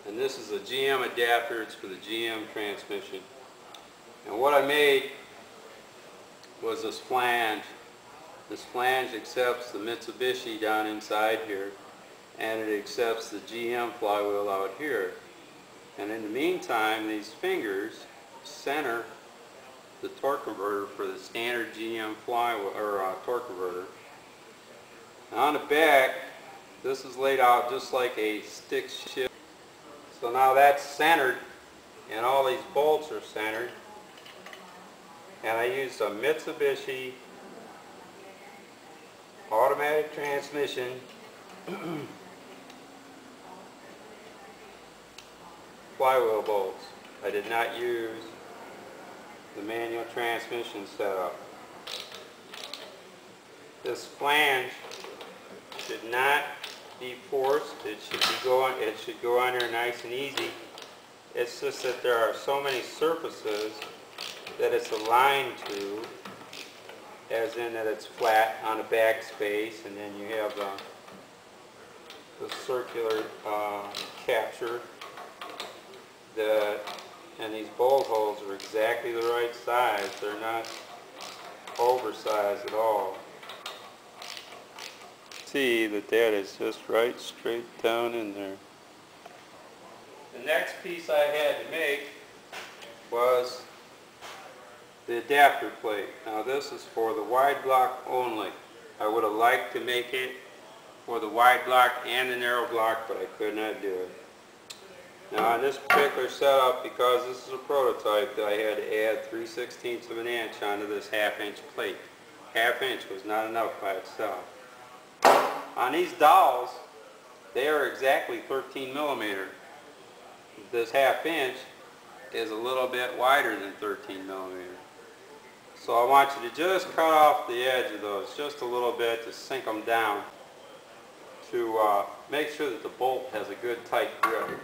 And this is a GM adapter. It's for the GM transmission. And what I made was this flange. This flange accepts the Mitsubishi down inside here, and it accepts the GM flywheel out here. And in the meantime, these fingers center the torque converter for the standard GM flywheel or torque converter. Now on the back, this is laid out just like a stick shift. So now that's centered, and all these bolts are centered. And I used a Mitsubishi automatic transmission flywheel bolts. I did not use the manual transmission setup. This flange should not be forced. It should go on there nice and easy. It's just that there are so many surfaces that it's aligned to, as in that it's flat on the back space, and then you have the circular capture, and these bolt holes are exactly the right size. They're not oversized at all. See that is just right straight down in there. The next piece I had to make was the adapter plate. Now this is for the wide block only. I would have liked to make it for the wide block and the narrow block, but I could not do it. Now in this particular setup, because this is a prototype, I had to add 3/16 of an inch onto this half-inch plate. Half-inch was not enough by itself. On these dowels, they are exactly 13 millimeter. This half-inch is a little bit wider than 13 millimeter. So I want you to just cut off the edge of those just a little bit to sink them down, to make sure that the bolt has a good tight grip.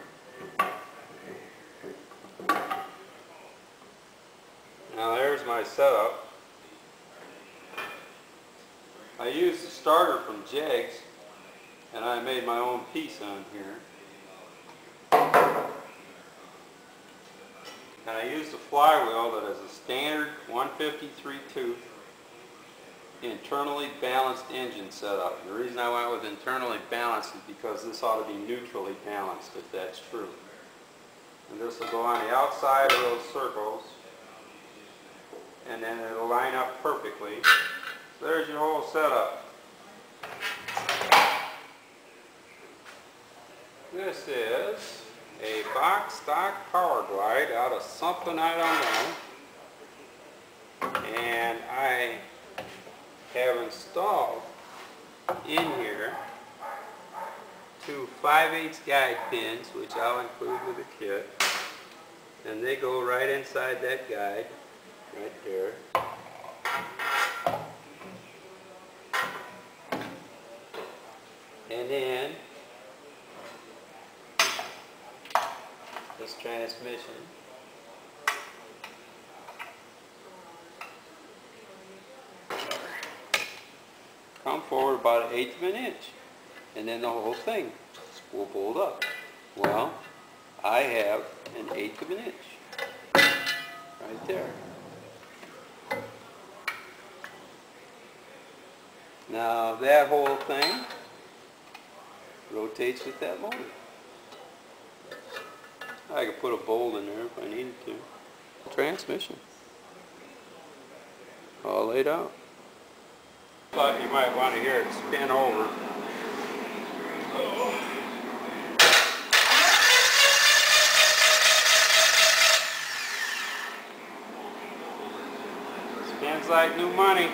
Now there's my setup. I used the starter from Jegs, and I made my own piece on here. And I used a flywheel that is a standard 153 tooth internally balanced engine setup. The reason I went with internally balanced is because this ought to be neutrally balanced, if that's true. And this will go on the outside of those circles, and then it'll line up perfectly. So there's your whole setup. This is a box stock power glide out of something I don't know, and I have installed in here 2 5/8 guide pins, which I'll include with the kit, and they go right inside that guide right there. And then this transmission come forward about 1/8 of an inch, and then the whole thing will bolt up. Well, I have 1/8 of an inch right there. Now that whole thing rotates with that motor. I could put a bolt in there if I needed to. Transmission. All laid out. Thought you might want to hear it spin over. Spins like new money.